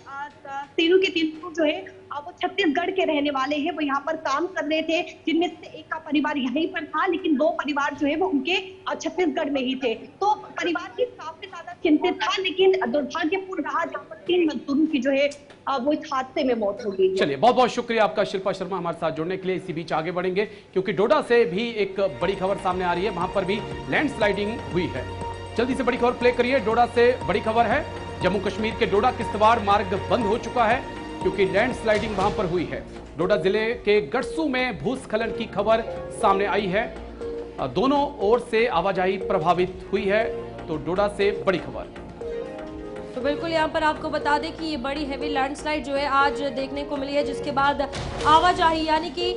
तीनों के तीनों जो है वो छत्तीसगढ़ के रहने वाले हैं, वो यहाँ पर काम कर रहे थे, जिनमें से एक का परिवार यहीं पर था लेकिन 2 परिवार जो है वो उनके छत्तीसगढ़ में ही थे। तो परिवार की काफी ज्यादा चिंतित था, लेकिन दुर्भाग्यपूर्ण रहा जहाँ पर 3 मजदूरों की जो है वो इस हादसे में मौत हो गई। चलिए बहुत बहुत शुक्रिया आपका शिल्पा शर्मा हमारे साथ जुड़ने के लिए। इसी बीच आगे बढ़ेंगे क्योंकि डोडा से भी एक बड़ी खबर सामने आ रही है, वहां पर भी लैंडस्लाइडिंग हुई है। जल्दी से बड़ी खबर प्ले करिए। डोडा से बड़ी खबर है, जम्मू कश्मीर के डोडा किश्तवाड़ मार्ग बंद हो चुका है क्योंकि लैंडस्लाइडिंग वहां पर हुई है। डोडा जिले के गड़सू में भूस्खलन की खबर सामने आई है, दोनों ओर से आवाजाही प्रभावित हुई है। तो डोडा से बड़ी खबर। तो बिल्कुल यहाँ पर आपको बता दें कि ये बड़ी हैवी लैंडस्लाइड जो है आज देखने को मिली है, जिसके बाद आवाजाही यानी कि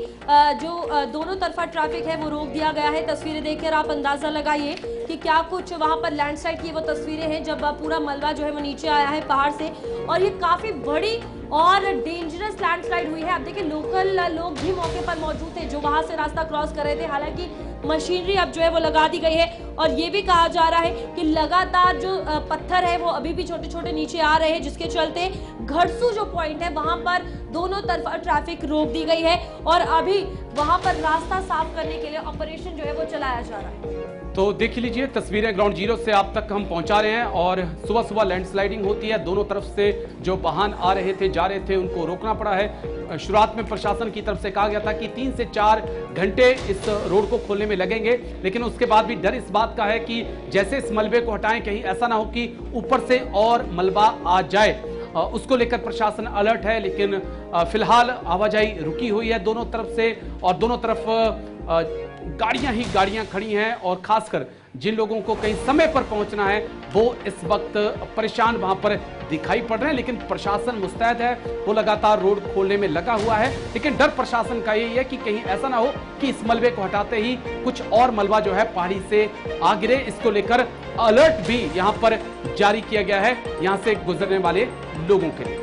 जो दोनों तरफा ट्रैफिक है वो रोक दिया गया है। तस्वीरें देखकर आप अंदाजा लगाइए कि क्या कुछ वहाँ पर लैंडस्लाइड की वो तस्वीरें हैं जब पूरा मलबा जो है वो नीचे आया है पहाड़ से, और ये काफी बड़ी और डेंजरस लैंडस्लाइड हुई है। आप देखिए लोकल लोग भी मौके पर मौजूद थे जो वहां से रास्ता क्रॉस कर रहे थे। हालांकि मशीनरी अब जो है वो लगा दी गई है और ये भी कहा जा रहा है कि लगातार जो पत्थर है वो अभी भी छोटे छोटे नीचे आ रहे हैं, जिसके चलते घड़सू जो पॉइंट है वहां पर दोनों तरफ ट्रैफिक रोक दी गई है और अभी वहां पर रास्ता साफ करने के लिए ऑपरेशन जो है वो चलाया जा रहा है। तो देख लीजिए तस्वीरें ग्राउंड जीरो से आप तक हम पहुंचा रहे हैं और सुबह सुबह लैंडस्लाइडिंग होती है। दोनों तरफ से जो वाहन आ रहे थे जा रहे थे उनको रोकना पड़ा है। शुरुआत में प्रशासन की तरफ से कहा गया था कि 3 से 4 घंटे इस रोड को खोलने में लगेंगे, लेकिन उसके बाद भी डर इस बात का है कि जैसे इस मलबे को हटाएं कहीं ऐसा ना हो कि ऊपर से और मलबा आ जाए। उसको लेकर प्रशासन अलर्ट है, लेकिन फिलहाल आवाजाही रुकी हुई है दोनों तरफ से और दोनों तरफ गाड़ियां ही गाड़ियां खड़ी हैं और खासकर जिन लोगों को कहीं समय पर पहुंचना है वो इस वक्त परेशान वहां पर दिखाई पड़ रहे हैं। लेकिन प्रशासन मुस्तैद है, वो लगातार रोड खोलने में लगा हुआ है, लेकिन डर प्रशासन का यही है कि कहीं ऐसा ना हो कि इस मलबे को हटाते ही कुछ और मलबा जो है पहाड़ी से आ गिरे। इसको लेकर अलर्ट भी यहां पर जारी किया गया है यहां से गुजरने वाले लोगों के लिए।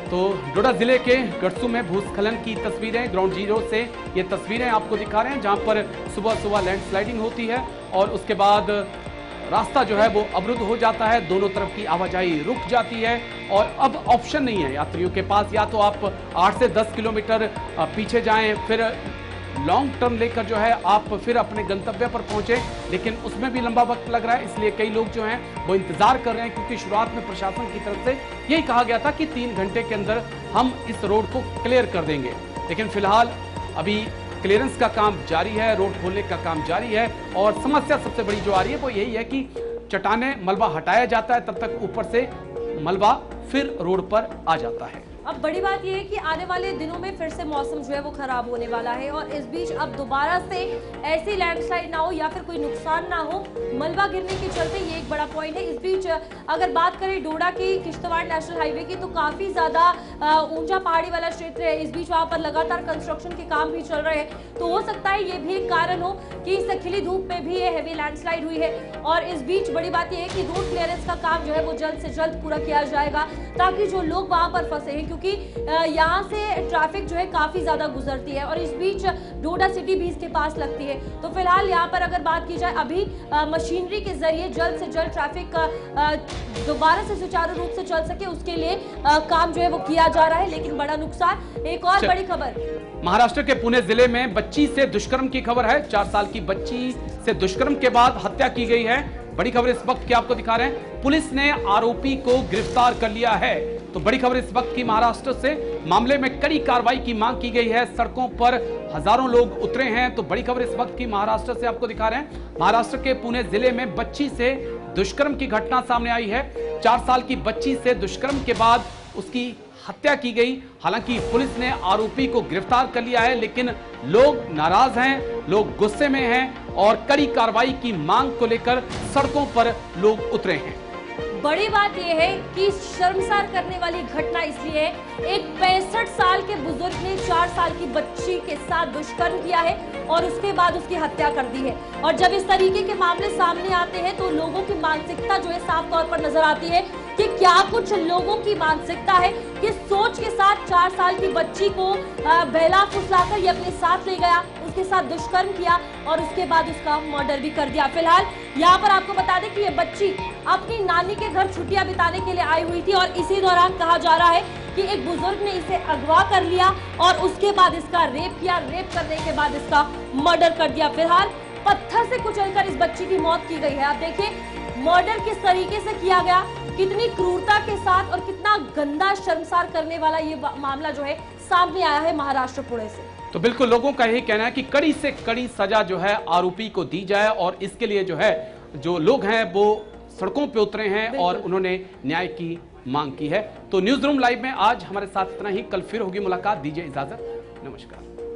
तो डोडा जिले के गड़सू में भूस्खलन की तस्वीरें ग्राउंड जीरो से ये तस्वीरें आपको दिखा रहे हैं, जहां पर सुबह सुबह लैंडस्लाइडिंग होती है और उसके बाद रास्ता जो है वो अवरुद्ध हो जाता है, दोनों तरफ की आवाजाही रुक जाती है और अब ऑप्शन नहीं है यात्रियों के पास, या तो आप 8 से 10 किलोमीटर पीछे जाएं, फिर लॉन्ग टर्म लेकर जो है आप फिर अपने गंतव्य पर पहुंचे, लेकिन उसमें भी लंबा वक्त लग रहा है। इसलिए कई लोग जो हैं वो इंतजार कर रहे हैं, क्योंकि शुरुआत में प्रशासन की तरफ से यही कहा गया था कि 3 घंटे के अंदर हम इस रोड को क्लियर कर देंगे। लेकिन फिलहाल अभी क्लियरेंस का काम जारी है, रोड खोलने का काम जारी है। और समस्या सबसे बड़ी जो आ रही है वो यही है कि चट्टाने मलबा हटाया जाता है, तब तक ऊपर से मलबा फिर रोड पर आ जाता है। अब बड़ी बात यह है कि आने वाले दिनों में फिर से मौसम जो है वो खराब होने वाला है और इस बीच अब दोबारा से ऐसी लैंडस्लाइड ना हो या फिर कोई नुकसान ना हो मलबा गिरने के चलते, ये एक बड़ा पॉइंट है। इस बीच अगर बात करें डोडा की किश्तवाड़ नेशनल हाईवे की, तो काफी ज्यादा ऊंचा पहाड़ी वाला क्षेत्र है। इस बीच वहां पर लगातार कंस्ट्रक्शन के काम भी चल रहे हैं, तो हो सकता है ये भी एक कारण हो कि इस खिली धूप में भी ये हैवी लैंडस्लाइड हुई है। और इस बीच बड़ी बात यह है कि रोड क्लियरेंस का काम जो है वो जल्द से जल्द पूरा किया जाएगा, ताकि जो लोग वहां पर फंसे हैं, क्योंकि यहाँ से ट्रैफिक जो है काफी ज्यादा गुजरती है और इस बीच डोडा सिटी भी इसके पास लगती है। तो फिलहाल यहाँ पर अगर बात की जाए, अभी मशीनरी के जरिए जल्द से जल्द ट्रैफिक दोबारा से सुचारू रूप से चल सके, उसके लिए काम जो है वो किया जा रहा है। लेकिन बड़ा नुकसान, एक और बड़ी खबर, महाराष्ट्र के पुणे जिले में बच्ची से दुष्कर्म की खबर है। 4 साल की बच्ची से दुष्कर्म के बाद हत्या की गई है। बड़ी खबर इस वक्त की आपको दिखा रहे हैं, पुलिस ने आरोपी को गिरफ्तार कर लिया है। तो बड़ी खबर इस वक्त की महाराष्ट्र से, मामले में कड़ी कार्रवाई की मांग की गई है। सड़कों पर हजारों लोग उतरे हैं। तो बड़ी खबर इस वक्त की महाराष्ट्र से आपको दिखा रहे हैं, महाराष्ट्र के पुणे जिले में बच्ची से दुष्कर्म की घटना सामने आई है। 4 साल की बच्ची से दुष्कर्म के बाद उसकी हत्या की गई। हालांकि पुलिस ने आरोपी को गिरफ्तार कर लिया है, लेकिन लोग नाराज हैं, लोग गुस्से में हैं और कड़ी कार्रवाई की मांग को लेकर सड़कों पर लोग उतरे हैं। बड़ी बात यह है कि शर्मसार करने वाली घटना इसलिए है, एक 65 साल के बुजुर्ग ने 4 साल की बच्ची के साथ दुष्कर्म किया है और उसके बाद उसकी हत्या कर दी है। और जब इस तरीके के मामले सामने आते हैं तो लोगों की मानसिकता जो है साफ तौर पर नजर आती है कि क्या कुछ लोगों की मानसिकता है कि सोच के साथ 4 साल की बच्ची को बहला फुसलाकर ये अपने साथ ले गया, उसके साथ दुष्कर्म किया और उसके बाद उसका मर्डर भी कर दिया। फिलहाल यहाँ पर आपको बता दें कि ये बच्ची अपनी नानी के घर छुट्टियां बिताने के लिए आई हुई थी और इसी दौरान कहा जा रहा है कि एक बुजुर्ग ने इसे अगवा कर लिया और उसके बाद इसका रेप किया, रेप करने के बाद इसका मर्डर कर दिया। फिलहाल पत्थर से कुचलकर इस बच्ची की मौत की गई है। आप देखिए मर्डर किस तरीके से किया गया, कितनी क्रूरता के साथ और कितना गंदा शर्मसार करने वाला ये मामला जो है सामने आया है महाराष्ट्र पुणे से। तो बिल्कुल लोगों का यही कहना है कि कड़ी से कड़ी सजा जो है आरोपी को दी जाए और इसके लिए जो है जो लोग हैं वो सड़कों पे उतरे हैं और उन्होंने न्याय की मांग की है। तो न्यूज रूम लाइव में आज हमारे साथ इतना ही, कल फिर होगी मुलाकात, दीजिए इजाजत, नमस्कार।